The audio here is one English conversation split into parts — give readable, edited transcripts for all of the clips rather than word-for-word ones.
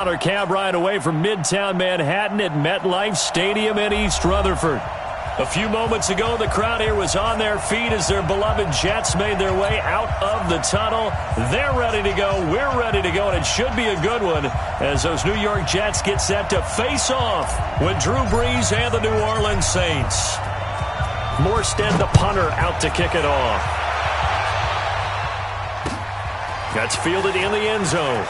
Our cab ride away from Midtown Manhattan at MetLife Stadium in East Rutherford. A few moments ago, the crowd here was on their feet as their beloved Jets made their way out of the tunnel. They're ready to go. We're ready to go, and it should be a good one as those New York Jets get set to face off with Drew Brees and the New Orleans Saints. Morstead, the punter, out to kick it off. That's fielded in the end zone.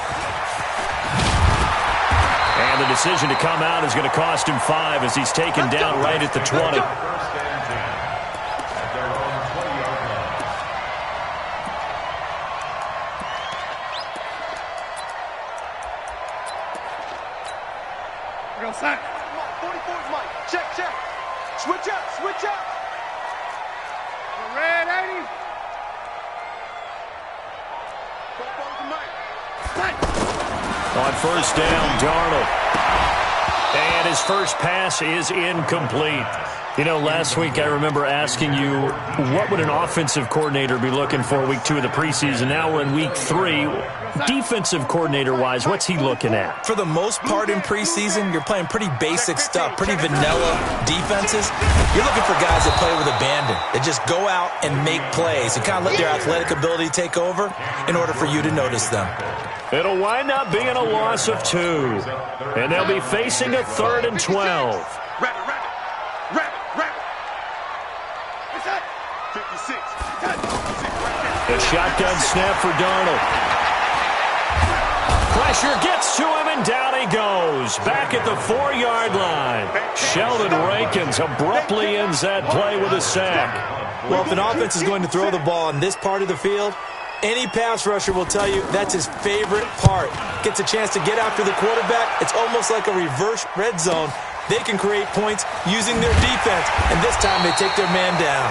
And the decision to come out is going to cost him 5 as he's taken down right at the 20. Real sack. 44's Mike. Check. Switch up. Red 80. On first down, Darnold. And his first pass is incomplete. You know, last week I remember asking you, what would an offensive coordinator be looking for week 2 of the preseason? Now we're in week 3. Defensive coordinator-wise, what's he looking at? For the most part in preseason, you're playing pretty basic stuff, pretty vanilla defenses. You're looking for guys that play with abandon, that just go out and make plays and kind of let their athletic ability take over in order for you to notice them. It'll wind up being a loss of 2. And they'll be facing a 3rd and 12. Rapid. 56. The shotgun snap for Darnold. Pressure gets to him, and down he goes. Back at the 4-yard line. Sheldon Rankins abruptly ends that play with a sack. Well, if an offense is going to throw the ball on this part of the field, any pass rusher will tell you that's his favorite part. Gets a chance to get after the quarterback. It's almost like a reverse red zone. They can create points using their defense, and this time they take their man down.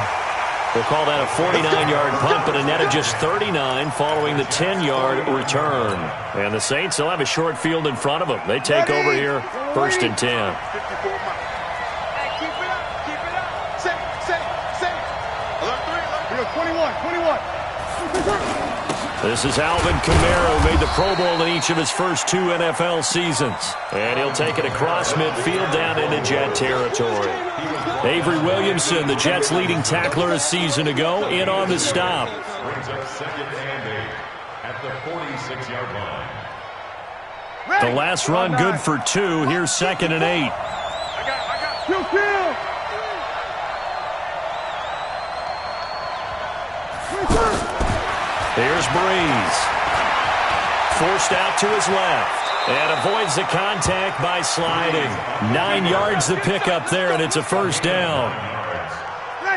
We'll call that a 49-yard punt, but a net of just 39 following the 10-yard return. And the Saints will have a short field in front of them. They take over here, 1st and 10. Keep it up. Safe. Alert 21. This is Alvin Kamara, who made the Pro Bowl in each of his first 2 NFL seasons. And he'll take it across midfield down into Jet territory. Avery Williamson, the Jets' leading tackler a season ago, in on the stop. Brings up 2nd and 8 at the 46-yard line. The last run good for 2. Here's 2nd and 8. I got. Kill. Here's Brees. Forced out to his left. And avoids the contact by sliding. 9 yards the pickup there, and it's a 1st down.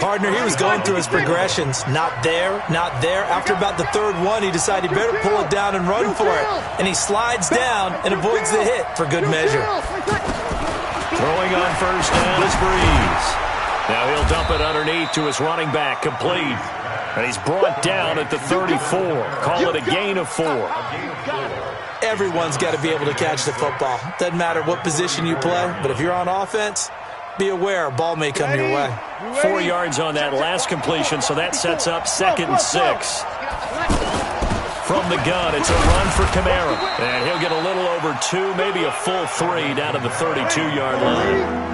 Partner, he was going through his progressions. Not there. After about the 3rd one, he decided he better pull it down and run for it. And he slides down and avoids the hit for good measure. Throwing on 1st down is Brees. Now he'll dump it underneath to his running back, complete. And he's brought down at the 34. Call it a gain of 4. Everyone's got to be able to catch the football. Doesn't matter what position you play, but if you're on offense, be aware a ball may come your way. 4 yards on that last completion, so that sets up 2nd and 6. From the gun, it's a run for Kamara. And he'll get a little over 2, maybe a full 3 down to the 32-yard line.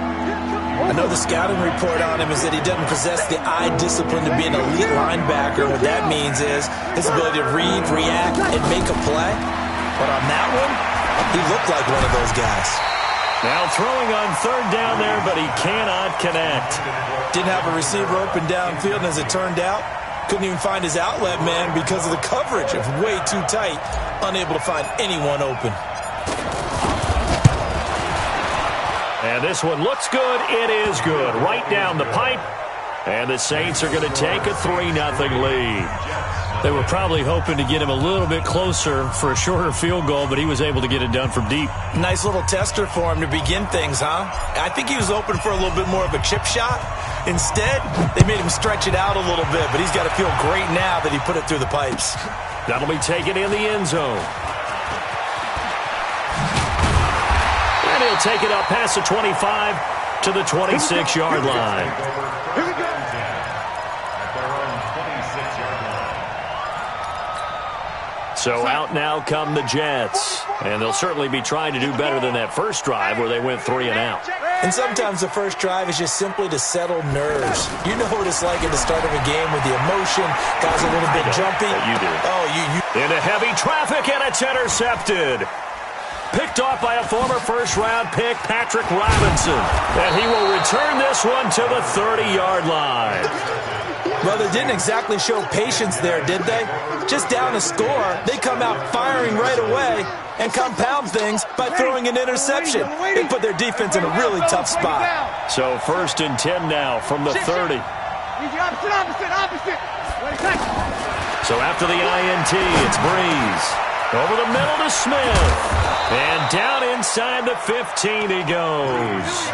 I know the scouting report on him is that he doesn't possess the eye discipline to be an elite linebacker. What that means is his ability to read, react, and make a play. But on that one, he looked like one of those guys. Now throwing on 3rd down there, but he cannot connect. Didn't have a receiver open downfield, and as it turned out, couldn't even find his outlet man because of the coverage. It was way too tight, unable to find anyone open. And this one looks good. It is good. Right down the pipe. And the Saints are going to take a 3-0 lead. They were probably hoping to get him a little bit closer for a shorter field goal, but he was able to get it done from deep. Nice little tester for him to begin things, huh? I think he was open for a little bit more of a chip shot. Instead, they made him stretch it out a little bit, but he's got to feel great now that he put it through the pipes. That'll be taken in the end zone. And he'll take it up past the 25 to the 26-yard line. Here we go. So out now come the Jets. And they'll certainly be trying to do better than that first drive where they went 3 and out. And sometimes the first drive is just simply to settle nerves. You know what it's like at the start of a game with the emotion, guys a little bit jumpy. You do. Oh, you. Into heavy traffic, and it's intercepted. Picked off by a former first-round pick, Patrick Robinson. And he will return this one to the 30-yard line. Well, they didn't exactly show patience there, did they? Just down a score, they come out firing right away and compound things by throwing an interception. They put their defense in a really tough spot. So 1st and 10 now from the 30. Opposite. So after the INT, it's Breeze. Over the middle to Smith. And down inside the 15 he goes.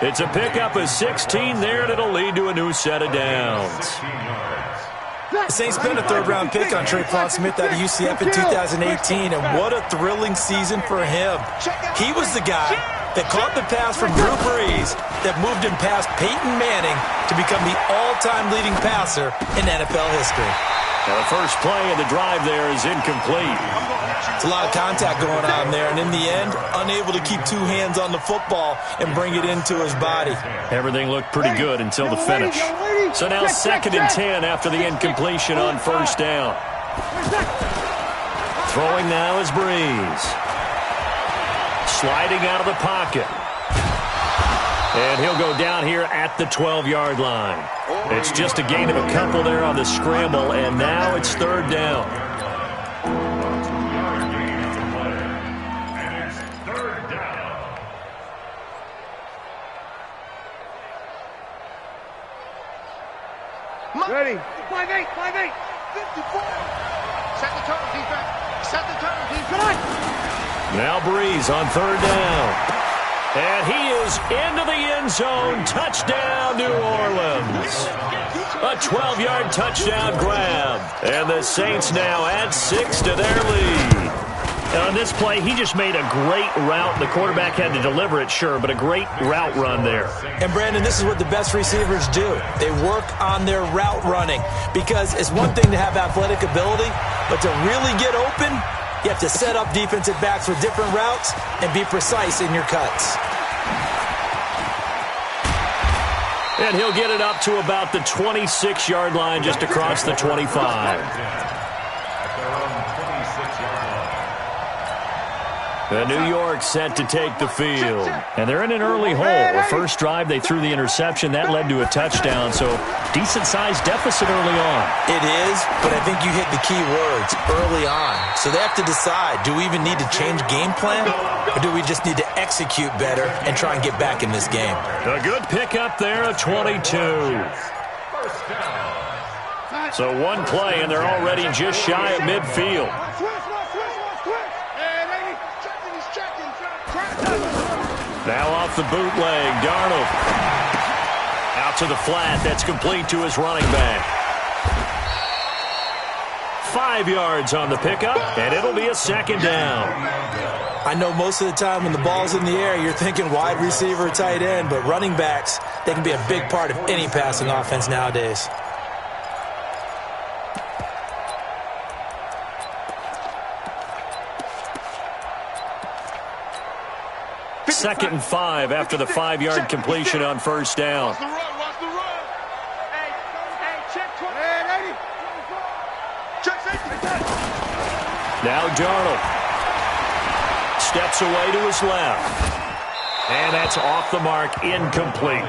It's a pickup of 16 there, and it'll lead to a new set of downs. The Saints spent a 3rd-round pick on Tre'Quan Smith out of UCF in 2018, and what a thrilling season for him. He was the guy that caught the pass from Drew Brees that moved him past Peyton Manning to become the all-time leading passer in NFL history. Now the first play of the drive there is incomplete. It's a lot of contact going on there, and in the end, unable to keep 2 hands on the football and bring it into his body. Everything looked pretty good until the finish. So now 2nd and 10 after the incompletion on 1st down. Throwing now is Breeze. Sliding out of the pocket. And he'll go down here at the 12-yard line. It's just a gain of a couple there on the scramble, and now it's 3rd down. Ready. 5-8. 54. Set the tone, defense. Set the tone, defense. Now Breeze on 3rd down. And he is into the end zone. Touchdown, New Orleans. A 12-yard touchdown grab. And the Saints now add 6 to their lead. On this play, he just made a great route. The quarterback had to deliver it, sure, but a great route run there. And, Brandon, this is what the best receivers do. They work on their route running because it's one thing to have athletic ability, but to really get open, you have to set up defensive backs with different routes and be precise in your cuts. And he'll get it up to about the 26-yard line just across the 25. The New York set to take the field. And they're in an early hole. The first drive, they threw the interception. That led to a touchdown, so decent-sized deficit early on. It is, but I think you hit the key words, early on. So they have to decide, do we even need to change game plan, or do we just need to execute better and try and get back in this game? A good pickup there, a 22. So one play, and they're already just shy of midfield. Now off the bootleg, Darnold. Out to the flat, that's complete to his running back. 5 yards on the pickup, and it'll be a 2nd down. I know most of the time when the ball's in the air, you're thinking wide receiver, tight end, but running backs, they can be a big part of any passing offense nowadays. Second and 5 after the 5-yard completion on 1st down. Watch the run. Hey, check 20. Check safety. Now Darnold steps away to his left. And that's off the mark, incomplete.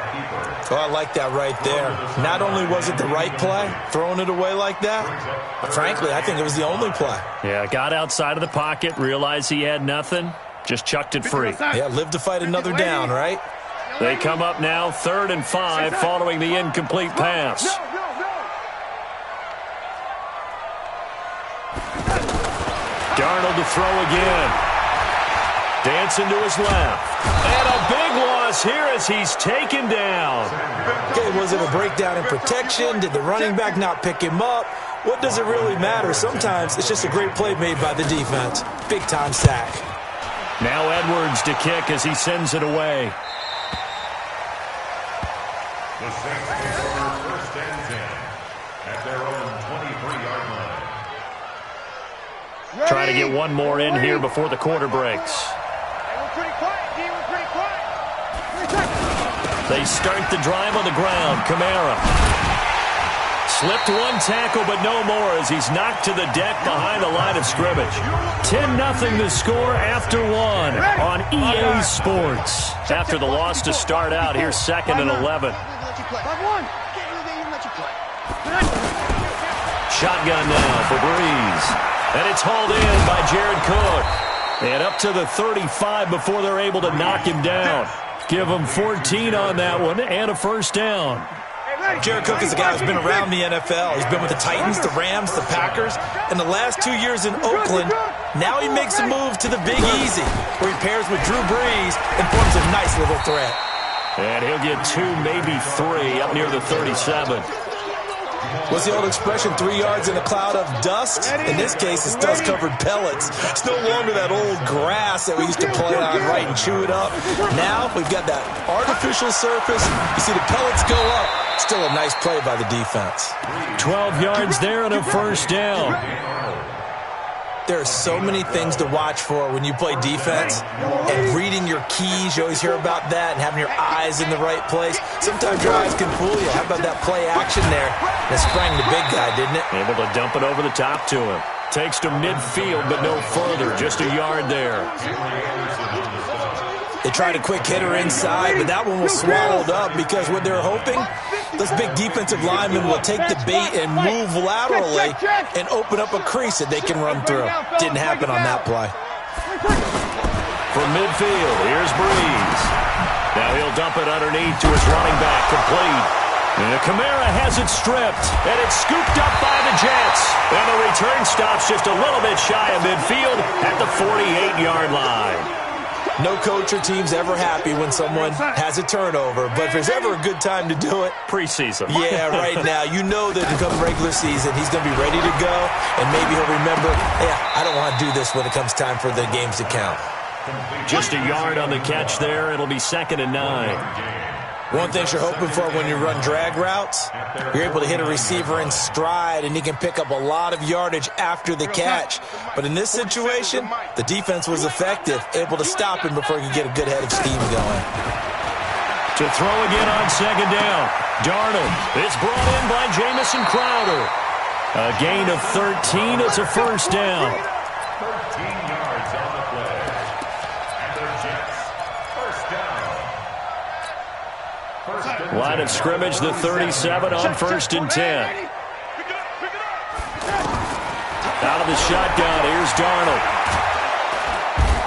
Oh, I like that right there. Not only was it the right play, throwing it away like that, but frankly, I think it was the only play. Yeah, got outside of the pocket, realized he had nothing, just chucked it free. Yeah, live to fight another down, right? They come up now 3rd and 5 following the incomplete pass. Darnold to throw again. Dancing to his left. And a big loss here as he's taken down. Okay, was it a breakdown in protection? Did the running back not pick him up? What does it really matter? Sometimes it's just a great play made by the defense. Big-time sack. Now Edwards to kick as he sends it away. The Saints score 1st and 10 at their own 23-yard line. Try to get one more in here before the quarter breaks. They start the drive on the ground. Kamara slipped one tackle, but no more as he's knocked to the deck behind the line of scrimmage. 10-0 the score after one on EA Sports. After the loss to start out, here's 2nd and 11. Shotgun now for Breeze. And it's hauled in by Jared Cook. And up to the 35 before they're able to knock him down. Give him 14 on that one and a first down. Jared Cook is a guy who's been around the NFL. He's been with the Titans, the Rams, the Packers. In the last 2 years in Oakland, now he makes a move to the Big Easy, where he pairs with Drew Brees and forms a nice little threat. And he'll get 2, maybe 3, up near the 37. What's the old expression, 3 yards in a cloud of dust? In this case, it's dust-covered pellets. It's no longer that old grass that we used to play on, right, and chew it up. Now, we've got that artificial surface. You see the pellets go up. Still a nice play by the defense. 12 yards there and a first down. There are so many things to watch for when you play defense, and reading your keys, you always hear about that, and having your eyes in the right place. Sometimes your eyes can fool you. How about that play action there? That sprang the big guy, didn't it? Able to dump it over the top to him. Takes to midfield, but no further. Just a yard there. They tried a quick hitter inside, but that one was swallowed up because what they're hoping, those big defensive linemen will take the bait and move laterally and open up a crease that they can run through. Didn't happen on that play. From midfield, here's Breeze. Now he'll dump it underneath to his running back, complete. And Kamara has it stripped, and it's scooped up by the Jets. And the return stops just a little bit shy of midfield at the 48-yard line. No coach or team's ever happy when someone has a turnover, but if there's ever a good time to do it, preseason. Yeah, right now. You know that come regular season, he's going to be ready to go, and maybe he'll remember, yeah, I don't want to do this when it comes time for the games to count. Just a yard on the catch there. It'll be 2nd and 9. One thing you're hoping for when you run drag routes, you're able to hit a receiver in stride, and he can pick up a lot of yardage after the catch. But in this situation, the defense was effective, able to stop him before he could get a good head of steam going. To throw again on 2nd down. Darnold. It's brought in by Jamison Crowder. A gain of 13. It's a first down. 13 yards on the play. And the Jets, first down. Line of scrimmage, the 37 on 1st and 10. Out of the shotgun, here's Darnold.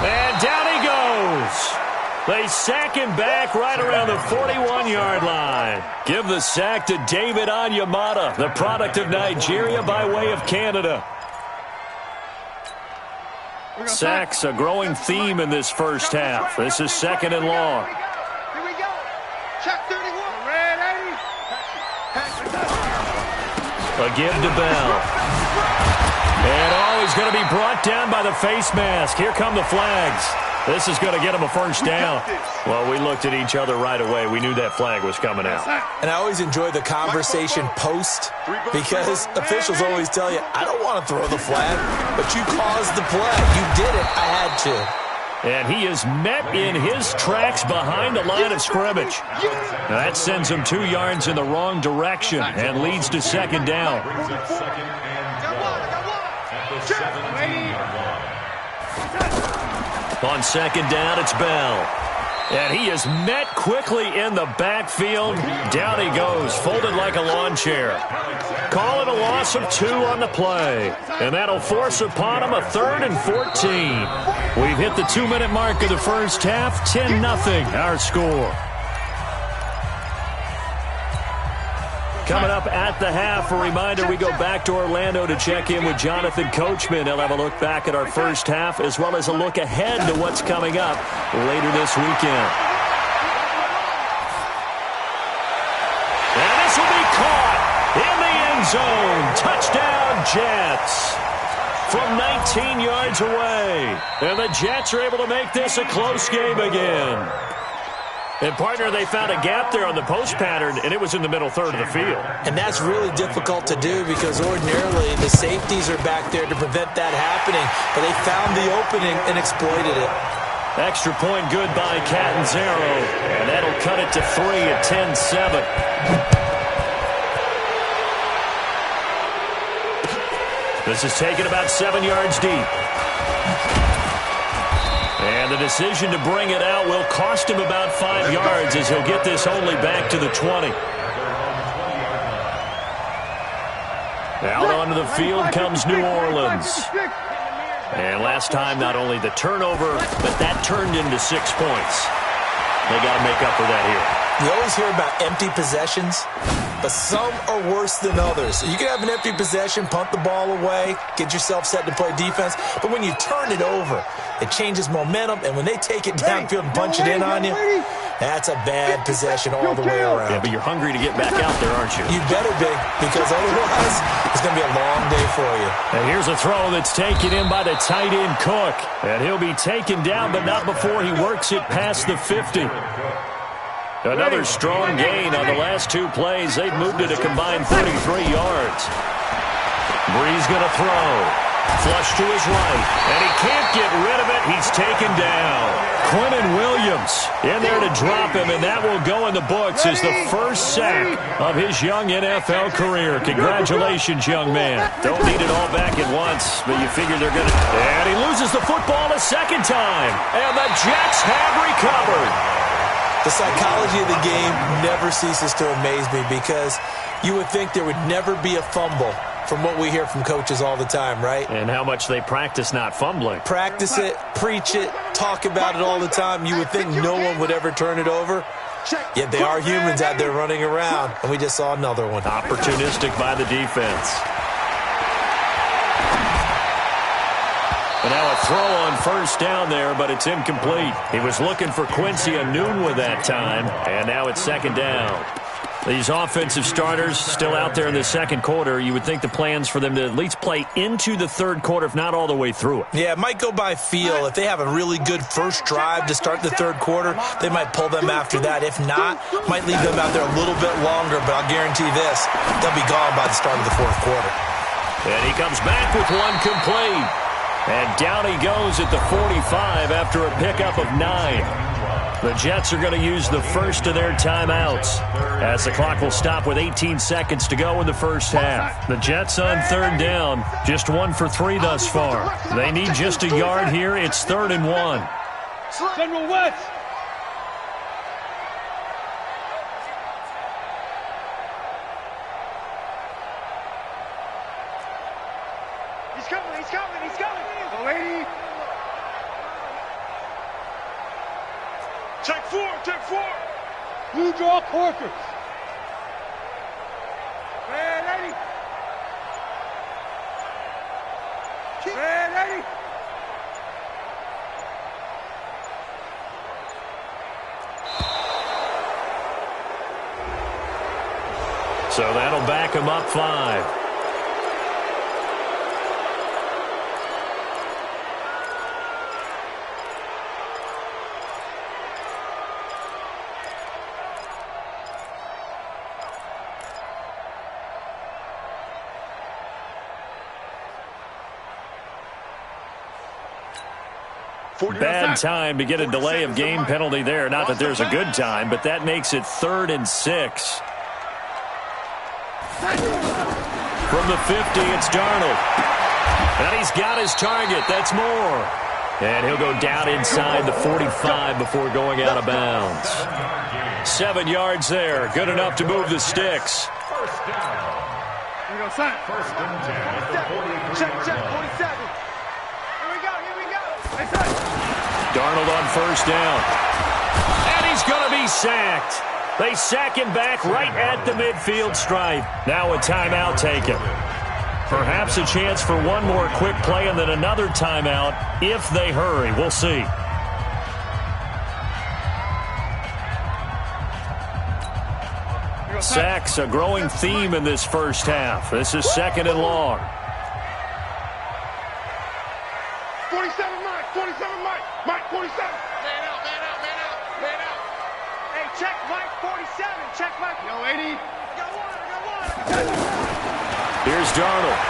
And down he goes. They sack him back right around the 41-yard line. Give the sack to David Onyemata, the product of Nigeria by way of Canada. Sacks a growing theme in this first half. This is 2nd and long. A give to Bell. And he's going to be brought down by the face mask. Here come the flags. This is going to get him a first down. Well, we looked at each other right away. We knew that flag was coming out. And I always enjoy the conversation post, because officials always tell you, I don't want to throw the flag, but you caused the play. You did it. I had to. And he is met in his tracks behind the line of scrimmage. Now that sends him 2 yards in the wrong direction and leads to 2nd down. On 2nd down, it's Bell. And he is met quickly in the backfield. Down he goes, folded like a lawn chair. Call it a loss of 2 on the play. And that'll force upon him a 3rd and 14. We've hit the 2-minute mark of the first half. 10-0 our score. Coming up at the half, a reminder, we go back to Orlando to check in with Jonathan Coachman. He'll have a look back at our first half as well as a look ahead to what's coming up later this weekend. And this will be caught in the end zone. Touchdown, Jets. From 19 yards away. And the Jets are able to make this a close game again. And, partner, they found a gap there on the post pattern, and it was in the middle third of the field. And that's really difficult to do because ordinarily the safeties are back there to prevent that happening. But they found the opening and exploited it. Extra point good by Catanzaro, and that'll cut it to 3 at 10-7. This is taken about 7 yards deep. And the decision to bring it out will cost him about 5 yards as he'll get this only back to the 20. Out onto the field comes New Orleans. And last time, not only the turnover, but that turned into 6 points. They got to make up for that here. You always hear about empty possessions, but some are worse than others. You can have an empty possession, punt the ball away, get yourself set to play defense, but when you turn it over, it changes momentum, and when they take it downfield and punch it in on you, that's a bad possession all the way around. Yeah, but you're hungry to get back out there, aren't you? You better be, because otherwise it's going to be a long day for you. And here's a throw that's taken in by the tight end Cook. And he'll be taken down, but not before he works it past the 50. Another strong gain on the last 2 plays. They've moved it a combined 33 yards. Bree's going to throw. Flush to his right. And he can't get rid of it. He's taken down. Quentin Williams in there to drop him, and that will go in the books as the first sack of his young NFL career. Congratulations, young man. Don't need it all back at once, but you figure they're going to. And he loses the football a second time. And the Jets have recovered. The psychology of the game never ceases to amaze me because you would think there would never be a fumble from what we hear from coaches all the time, right? And how much they practice not fumbling. Practice it, preach it, talk about it all the time. You would think no one would ever turn it over. Yet they are humans out there running around, and we just saw another one. Opportunistic by the defense. And now a throw on first down there, but it's incomplete. He was looking for Quincy Enunwa that time, and now it's second down. These offensive starters still out there in the second quarter. You would think the plans for them to at least play into the third quarter, if not all the way through it. Yeah, it might go by feel. If they have a really good first drive to start the third quarter, they might pull them after that. If not, might leave them out there a little bit longer, but I'll guarantee this, they'll be gone by the start of the fourth quarter. And he comes back with one complete. And down he goes at the 45 after a pickup of 9. The Jets are going to use the first of their timeouts as the clock will stop with 18 seconds to go in the first half. The Jets on third down, just 1 for 3 thus far. They need just a yard here. It's 3rd and 1. General West. He's coming, he's coming, he's coming. Go, lady. Check 4, check 4. Blue draw Corkers. Red 80. Red 80. So that'll back him up 5. Bad time to get a delay of game penalty there. Not that there's a good time, but that makes it 3rd and 6. From the 50, it's Darnold. And he's got his target. That's more. And he'll go down inside the 45 before going out of bounds. 7 yards there. Good enough to move the sticks. First down. Here we go, son. First and 10 at the 47. Check, 47. Here we go, here we go. Hey, son. Darnold on first down. And he's going to be sacked. They sack him back right at the midfield stripe. Now a timeout taken. Perhaps a chance for one more quick play and then another timeout if they hurry. We'll see. Sacks, a growing theme in this first half. This is 2nd and long. 47 Mike, 47 Mike, Mike 47. Man out, man out, man out, man out. check, Mike. Yo, 80. Got water. Here's Darnold.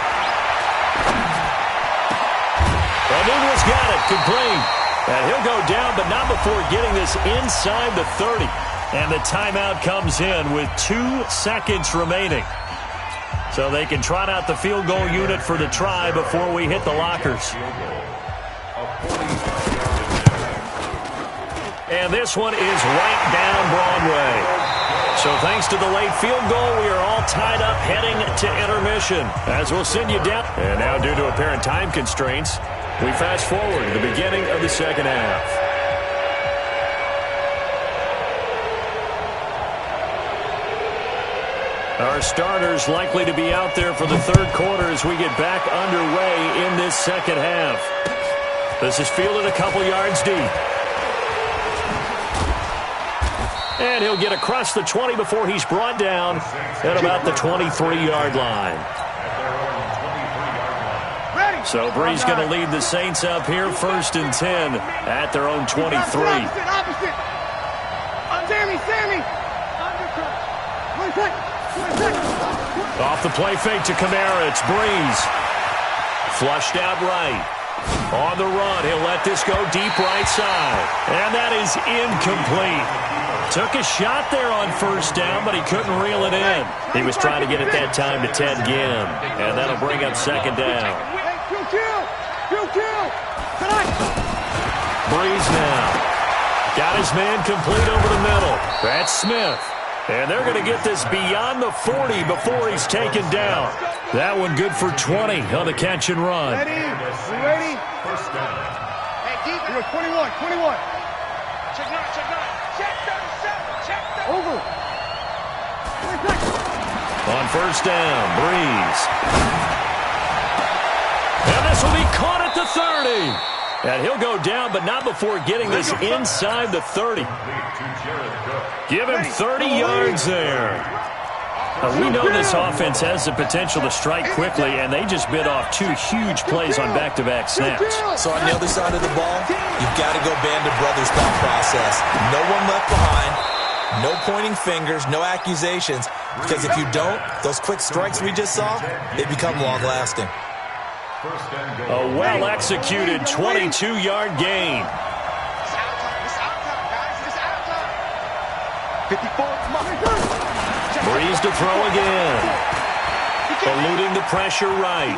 And Ingles got it, complete. And he'll go down, but not before getting this inside the 30. And the timeout comes in with 2 seconds remaining. So they can trot out the field goal unit for the try before we hit the lockers. And this one is right down Broadway. So thanks to the late field goal, we are all tied up heading to intermission. As we'll send you down. And now due to apparent time constraints, we fast forward to the beginning of the second half. Our starters likely to be out there for the third quarter as we get back underway in this second half. This is fielded a couple yards deep. And he'll get across the 20 before he's brought down at about the 23-yard line. So Bree's going to lead the Saints up here, 1st and 10 at their own 23. Opposite. Sammy. Off the play fake to Kamara, it's Breeze. Flushed out right. On the run, he'll let this go deep right side. And that is incomplete. Took a shot there on 1st down, but he couldn't reel it in. He was trying to get it that time to Ted Ginn. And that'll bring up 2nd down. Breeze now. Got his man complete over the middle. That's Smith. And they're going to get this beyond the 40 before he's taken down. That one good for 20 on the catch and run. Ready? First down. Hey, defense. 21. Check 9. Check 37. Over. On 1st down, Breeze. And this will be caught at the 30. And he'll go down, but not before getting this inside the 30. Give him 30 yards there. We know this offense has the potential to strike quickly, and they just bit off 2 huge plays on back-to-back snaps. So on the other side of the ball, you've got to go band of brothers thought process. No one left behind, no pointing fingers, no accusations, because if you don't, those quick strikes we just saw, they become long-lasting. A well-executed 22-yard gain. It's out time, guys. It's out time. 54, come on. Breeze to throw again. Eluding the pressure right.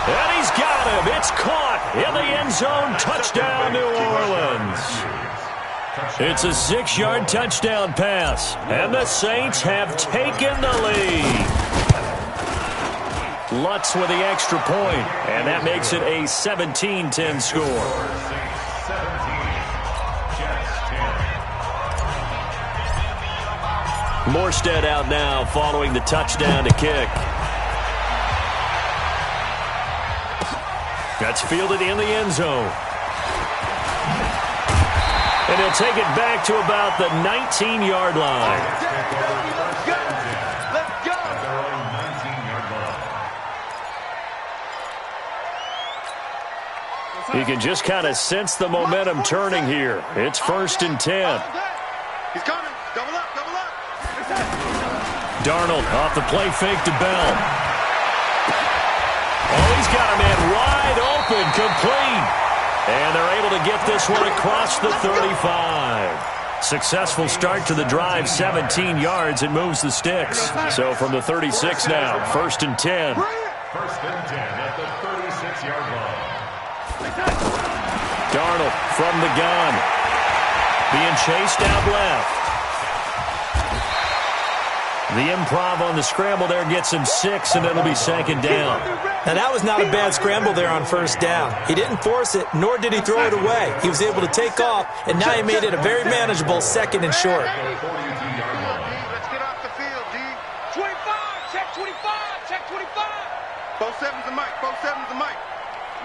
And he's got him. It's caught in the end zone. Touchdown, New Orleans. It's a 6-yard touchdown pass. And the Saints have taken the lead. Lutz with the extra point, and that makes it a 17-10 score. Morstead out now following the touchdown to kick. That's fielded in the end zone. And he'll take it back to about the 19-yard line. Let's go. You can just kind of sense the momentum turning here. It's 1st and 10. He's coming. Double up. Darnold off the play fake to Bell. Oh, he's got a man wide open, complete. And they're able to get this one across the 35. Successful start to the drive, 17 yards. It moves the sticks. So from the 36 now, 1st and 10. 1st and 10 at the 36-yard line. Darnold from the gun. Being chased out left. The improv on the scramble there gets him 6, and it'll be 2nd down. Now, that was not a bad scramble there on 1st down. He didn't force it, nor did he throw it away. He was able to take off, and now he made it a very manageable 2nd and short. Let's get off the field, D. 25. Check 25. Both sevens and Mike.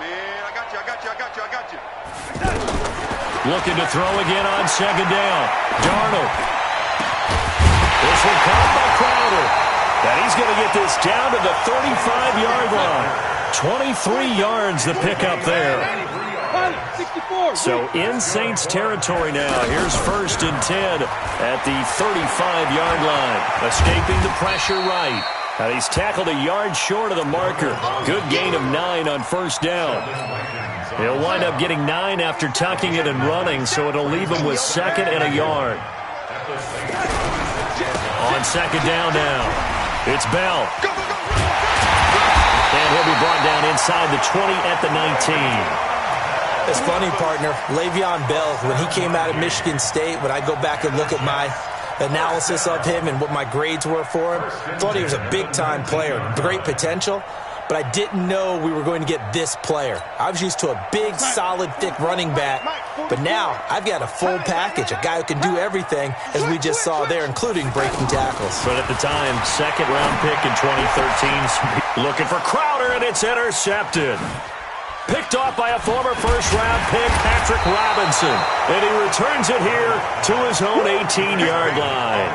Man, I got you. Looking to throw again on 2nd down. Darnold. This one caught by Crowder. And he's going to get this down to the 35-yard line. 23 yards the pickup there. So in Saints territory now. Here's 1st and 10 at the 35-yard line. Escaping the pressure right. And he's tackled a yard short of the marker. Good gain of 9 on 1st down. He'll wind up getting 9 after tucking it and running, so it'll leave him with 2nd and a yard. On 2nd down now, it's Bell. And he'll be brought down inside the 20 at the 19. It's funny, partner. Le'Veon Bell, when he came out of Michigan State, when I go back and look at my analysis of him and what my grades were for him, thought he was a big-time player, great potential, but I didn't know we were going to get this player. I was used to a big, solid, thick running back, but now I've got a full package, a guy who can do everything, as we just saw there, including breaking tackles. But at the time, 2nd-round pick in 2013, looking for Crowder, and it's intercepted. Picked off by a former first-round pick, Patrick Robinson. And he returns it here to his own 18-yard line.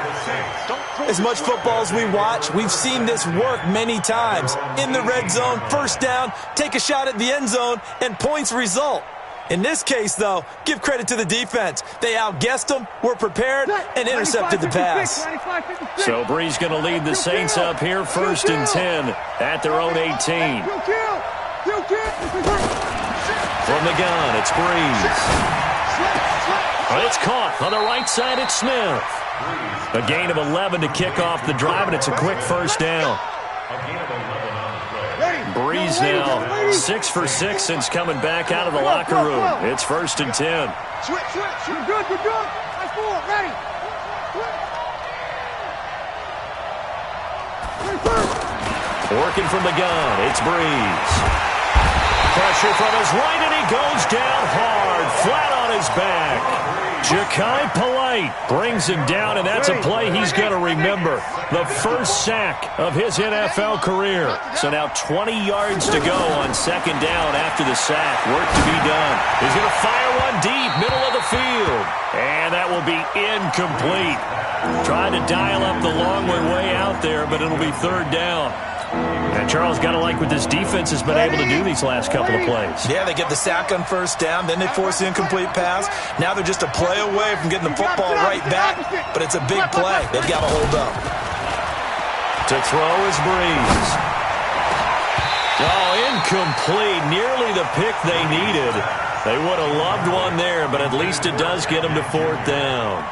As much football as we watch, we've seen this work many times. In the red zone, 1st down, take a shot at the end zone, and points result. In this case, though, give credit to the defense. They outguessed them, were prepared, and intercepted the pass. So Bree's going to lead the Saints up here, 1st and 10 at their own 18. From the gun, it's Breeze. It's caught on the right side, it's Smith. A gain of 11 to kick off the drive, and it's a quick 1st down. Breeze now 6 for 6 since coming back out of the locker room. It's 1st and 10. Switch. You're good. Nice ball. Ready. Working from the gun, it's Breeze. Pressure from his right, and he goes down hard, flat on his back. Ja'Kai Polite brings him down, and that's a play he's going to remember. The first sack of his NFL career. So now 20 yards to go on 2nd down after the sack. Work to be done. He's going to fire one deep, middle of the field. And that will be incomplete. Trying to dial up the long way out there, but it'll be 3rd down. And Charles, got to like what this defense has been able to do these last couple of plays. Yeah, they get the sack on 1st down, then they force the incomplete pass. Now they're just a play away from getting the football right back, but it's a big play. They've got to hold up. To throw is Breeze. Oh, incomplete. Nearly the pick they needed. They would have loved one there, but at least it does get them to 4th down.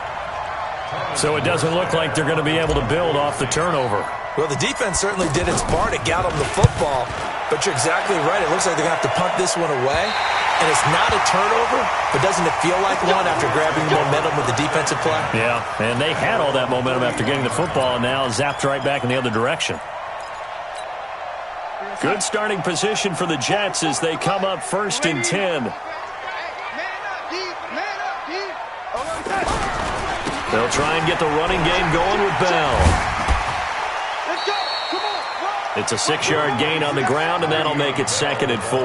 So it doesn't look like they're going to be able to build off the turnover. Well, the defense certainly did its part to get them the football, but you're exactly right. It looks like they're going to have to punt this one away, and it's not a turnover, but doesn't it feel like one after grabbing the momentum with the defensive play? Yeah, and they had all that momentum after getting the football, and now zapped right back in the other direction. Good starting position for the Jets as they come up 1st and 10. They'll try and get the running game going with Bell. It's a 6-yard gain on the ground, and that'll make it 2nd and 4.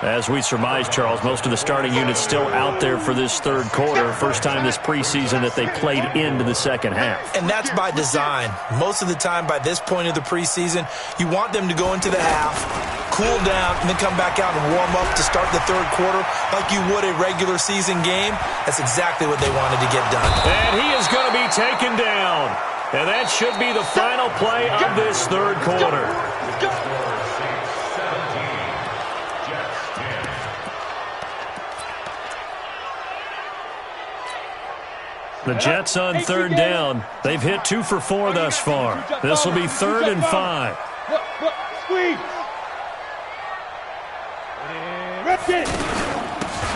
As we surmised, Charles, most of the starting units still out there for this 3rd quarter. First time this preseason that they played into the 2nd half. And that's by design. Most of the time by this point of the preseason, you want them to go into the half, cool down, and then come back out and warm up to start the 3rd quarter like you would a regular season game. That's exactly what they wanted to get done. And he is going to be taken down. And that should be the final play of this 3rd quarter. The Jets on 3rd down. They've hit 2 for 4 thus far. This will be 3rd and 5.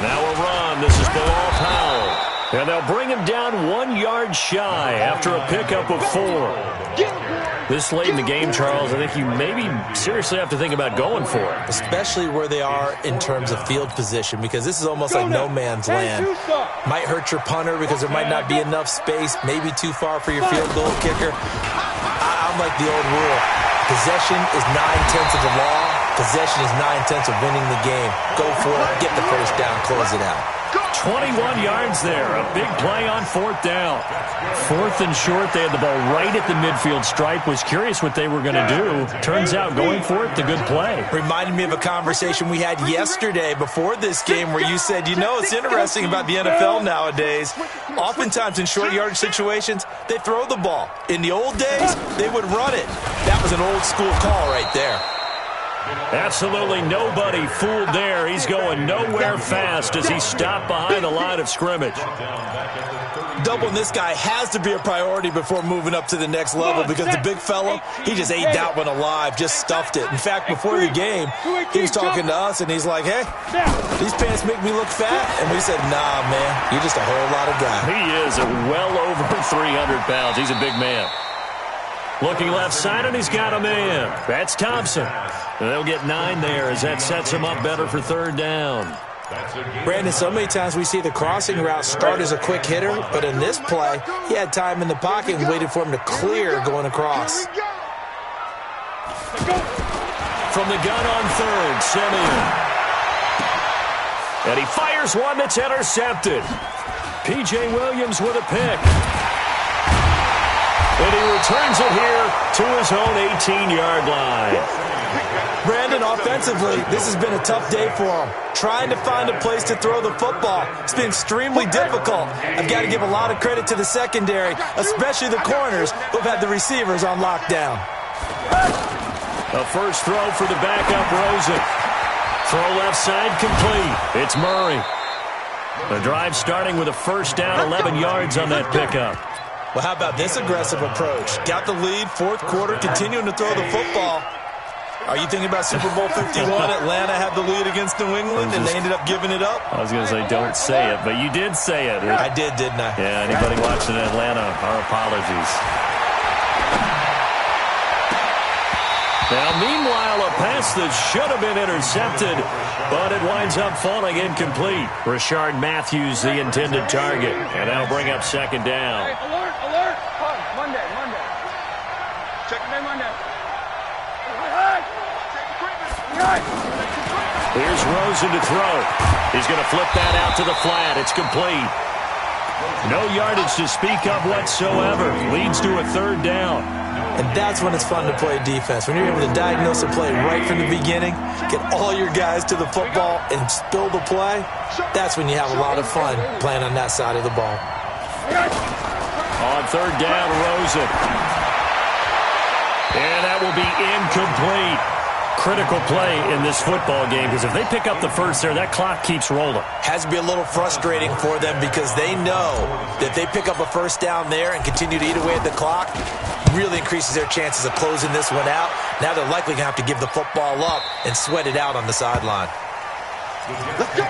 Now a run. This is Bilal Powell. And they'll bring him down 1 yard shy after a pickup of 4. This late in the game, Charles, I think you maybe seriously have to think about going for it. Especially where they are in terms of field position, because this is almost like no man's land. Might hurt your punter because there might not be enough space, maybe too far for your field goal kicker. I'm like the old rule. Possession is 9/10 of the law. Possession is 9/10 of winning the game. Go for it, get the first down, close it out. 21 yards there. A big play on 4th down. 4th and short. They had the ball right at the midfield stripe. Was curious what they were going to do. Turns out going for it, the good play. Reminded me of a conversation we had yesterday before this game where you said, you know, it's interesting about the NFL nowadays. Oftentimes in short yardage situations, they throw the ball. In the old days, they would run it. That was an old school call right there. Absolutely nobody fooled there. He's going nowhere fast as he stopped behind the line of scrimmage. Doubling this guy has to be a priority before moving up to the next level because the big fella, he just ate that one alive, just stuffed it. In fact, before the game, he was talking to us, and he's like, hey, these pants make me look fat. And we said, nah, man, you're just a whole lot of guy. He is well over 300 pounds. He's a big man. Looking left side, and he's got a man. That's Thompson. And they'll get 9 there as that sets him up better for 3rd down. Brandon, so many times we see the crossing route start as a quick hitter, but in this play, he had time in the pocket and waited for him to clear going across. From the gun on 3rd, Simeon. And he fires one that's intercepted. P.J. Williams with a pick. And he returns it here to his own 18-yard line. Brandon, offensively, this has been a tough day for him. Trying to find a place to throw the football. It's been extremely difficult. I've got to give a lot of credit to the secondary, especially the corners who've had the receivers on lockdown. A first throw for the backup, Rosen. Throw left side complete. It's Murray. The drive starting with a first down, 11 yards on that pickup. Well, how about this aggressive approach? Got the lead, 4th quarter, continuing to throw the football. Are you thinking about Super Bowl 51? Atlanta had the lead against New England, and they ended up giving it up? I was going to say, don't say it, but you did say it. I did, didn't I? Yeah, anybody watching Atlanta, our apologies. Now, meanwhile, a pass that should have been intercepted, but it winds up falling incomplete. Rashard Matthews, the intended target, and that'll bring up 2nd down. Hey, alert, alert. Monday. Check your name Monday. Here's Rosen to throw. He's going to flip that out to the flat. It's complete. No yardage to speak of whatsoever. Leads to a 3rd down. And that's when it's fun to play defense. When you're able to diagnose a play right from the beginning, get all your guys to the football and spill the play, that's when you have a lot of fun playing on that side of the ball. On 3rd down, Rosen. And that will be incomplete. Critical play in this football game because if they pick up the first there, that clock keeps rolling. Has to be a little frustrating for them because they know that if they pick up a first down there and continue to eat away at the clock, really increases their chances of closing this one out. Now they're likely going to have to give the football up and sweat it out on the sideline. Let's go.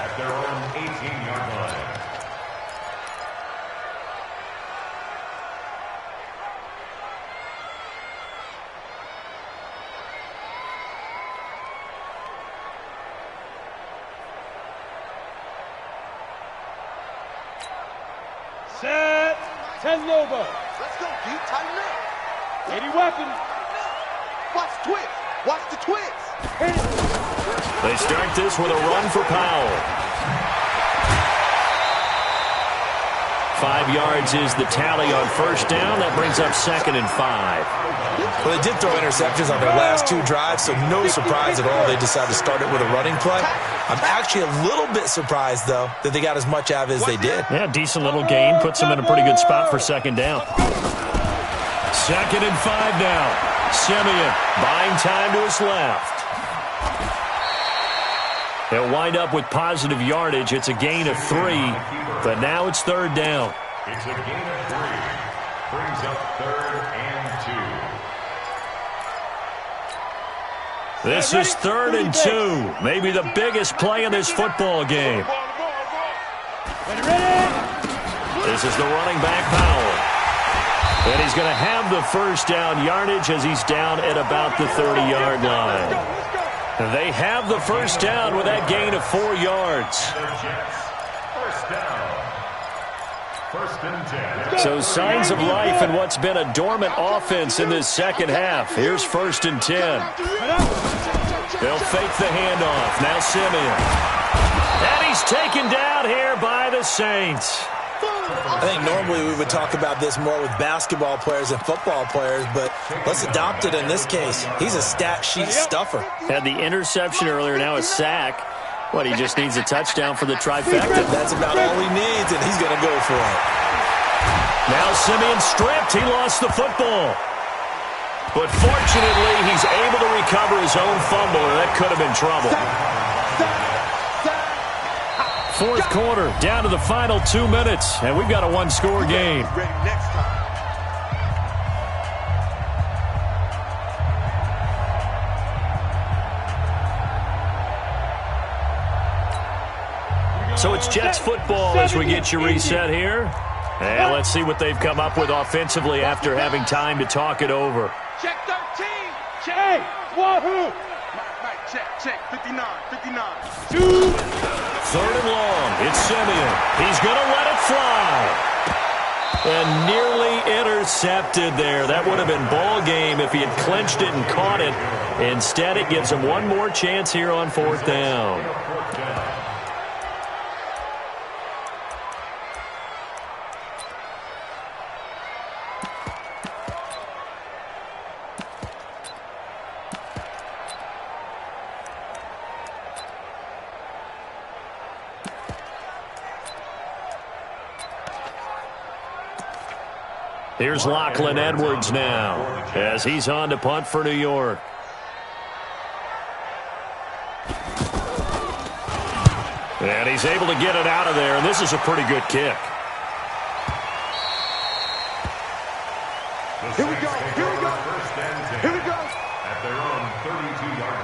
At their own 18-yard line. Set. 10 Lobo. Let's go, D. Tighten up. 80 weapons. Watch the twist. Watch the twist. They start this with a run for Powell. 5 yards is the tally on first down. That brings up 2nd and 5. Well, they did throw interceptions on their last 2 drives, so no surprise at all they decided to start it with a running play. I'm actually a little bit surprised, though, that they got as much out of it as they did. Yeah, decent little gain. Puts them in a pretty good spot for 2nd down. 2nd and 5 now. Simeon buying time to his left. They'll wind up with positive yardage. It's a gain of 3, but now it's 3rd down. It's a gain of 3. Brings up 3rd and 2. This is 3rd and 2. Maybe the biggest play in this football game. This is the running back, Powell. And he's going to have the first down yardage as he's down at about the 30-yard line. They have the first down with that gain of 4 yards. First down. First and 10. So signs of life in what's been a dormant offense in this second half. Here's first and 10. They'll fake the handoff. Now Simeon. And he's taken down here by the Saints. I think normally we would talk about this more with basketball players and football players, but let's adopt it in this case. He's a stat sheet stuffer. Had the interception earlier, now a sack. What, he just needs a touchdown for the trifecta? That's about all he needs, and he's going to go for it. Now Simeon stripped. He lost the football. But fortunately, he's able to recover his own fumble, or that could have been trouble. Fourth quarter, down to the final 2 minutes, and we've got a one-score game. So it's Jets football as we get you reset here. And let's see what they've come up with offensively after having time to talk it over. Check 13. Check. Wahoo. Check, 59, 59. Third and long. It's Simeon. He's going to let it fly. And nearly intercepted there. That would have been ball game if he had clinched it and caught it. Instead, it gives him one more chance here on fourth down. Here's Lachlan Edwards now as he's on to punt for New York. And he's able to get it out of there, and this is a pretty good kick. Here we go. Here we go. First and 10. Here we go. At their own 32-yard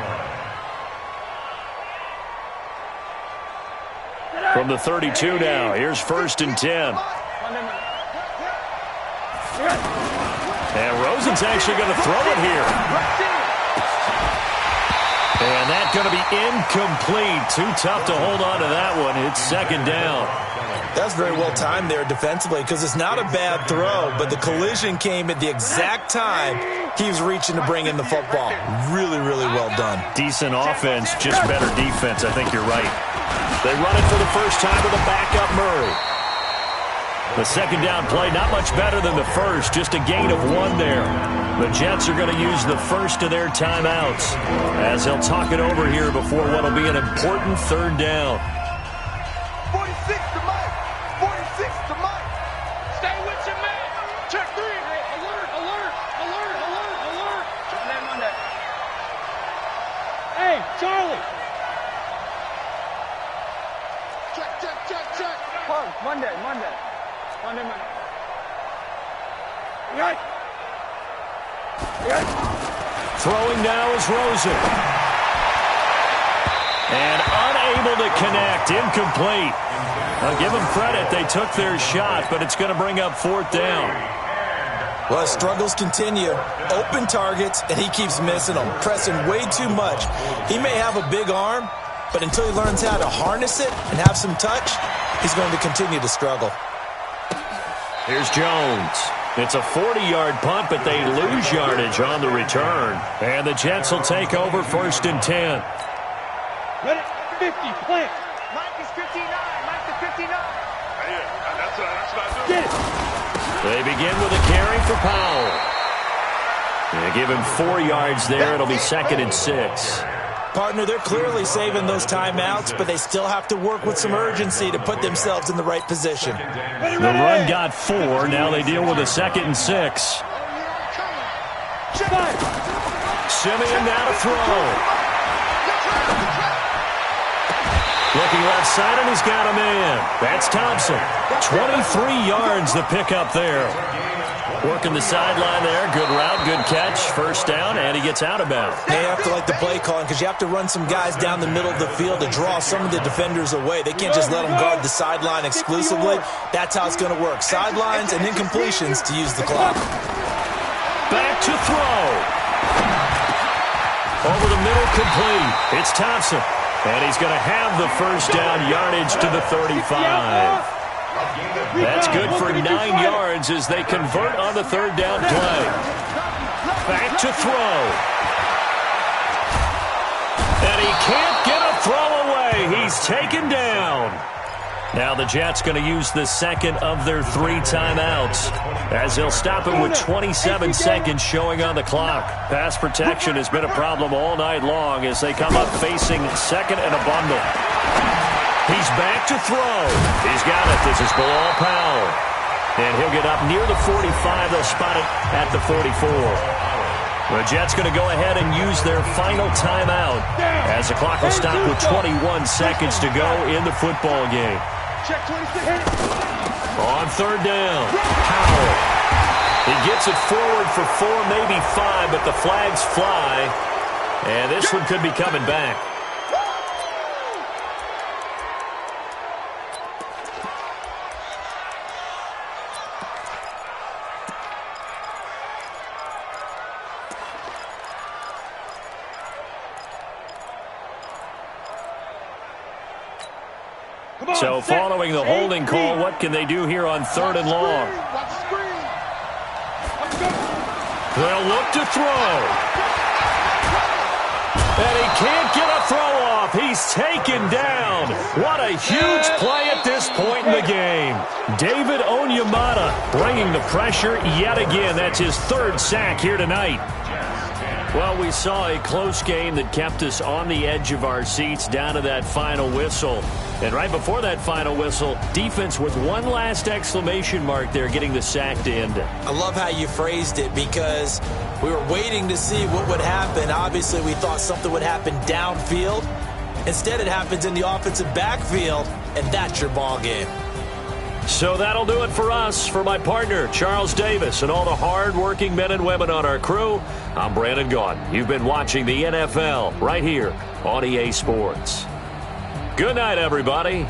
line. From the 32 now, here's first and 10. And Rosen's actually going to throw it here. And that's going to be incomplete. Too tough to hold on to that one. It's second down. That's very well timed there defensively because it's not a bad throw, but the collision came at the exact time he was reaching to bring in the football. Really, really well done. Decent offense, just better defense. I think you're right. They run it for the first time with a backup Murray. The second down play, not much better than the first, just a gain of one there. The Jets are going to use the first of their timeouts as they'll talk it over here before what will be an important third down. 46 to Mike. 46 to Mike. Stay with your man. Check 3. Hey, alert, alert, alert, alert, alert. Monday. Hey, Charlie. Check. Monday. Right. Throwing now is Rosen. And unable to connect. Incomplete. I'll give them credit. They took their shot, but it's going to bring up fourth down. Well, his struggles continue. Open targets, and he keeps missing them. Pressing way too much. He may have a big arm, but until he learns how to harness it and have some touch, he's going to continue to struggle. Here's Jones. It's a 40-yard punt, but they lose yardage on the return. And the Jets will take over first and 10. Let it 50, plant. Mike is 59. Mike is 59. Yeah, that's what I do. Get it. They begin with a carry for Powell. They give him 4 yards there. It'll be second and 6. Partner, they're clearly saving those timeouts, but they still have to work with some urgency to put themselves in the right position. The run got 4. Now they deal with a second and 6. Simeon now to throw. Looking left side, and he's got a man. That's Thompson. 23 yards the pickup there. Working the sideline there. Good route, good catch. First down, and he gets out of bounds. They have to like the play calling because you have to run some guys down the middle of the field to draw some of the defenders away. They can't just let them guard the sideline exclusively. That's how it's going to work. Sidelines and incompletions to use the clock. Back to throw. Over the middle, complete. It's Thompson. And he's going to have the first down, yardage to the 35. That's good for 9 yards as they convert on the third down play. Back to throw. And he can't get a throw away. He's taken down. Now the Jets going to use the second of their 3 timeouts as they'll stop it with 27 seconds showing on the clock. Pass protection has been a problem all night long as they come up facing second and a bundle. He's back to throw. He's got it. This is Bilal Powell. And he'll get up near the 45. They'll spot it at the 44. The Jets going to go ahead and use their final timeout as the clock will stop with 21 seconds to go in the football game. Check 26. On third down, Powell. He gets it forward for 4, maybe 5, but the flags fly. And this one could be coming back. So following the holding call, what can they do here on third and long? They'll look to throw. And he can't get a throw off. He's taken down. What a huge play at this point in the game. David Onyemata bringing the pressure yet again. That's his 3rd sack here tonight. Well, we saw a close game that kept us on the edge of our seats down to that final whistle. And right before that final whistle, defense with one last exclamation mark there, getting the sack to end it. I love how you phrased it because we were waiting to see what would happen. Obviously, we thought something would happen downfield. Instead, it happens in the offensive backfield, and that's your ball game. So that'll do it for us. For my partner, Charles Davis, and all the hard-working men and women on our crew, I'm Brandon Gaudin. You've been watching the NFL right here on EA Sports. Good night, everybody.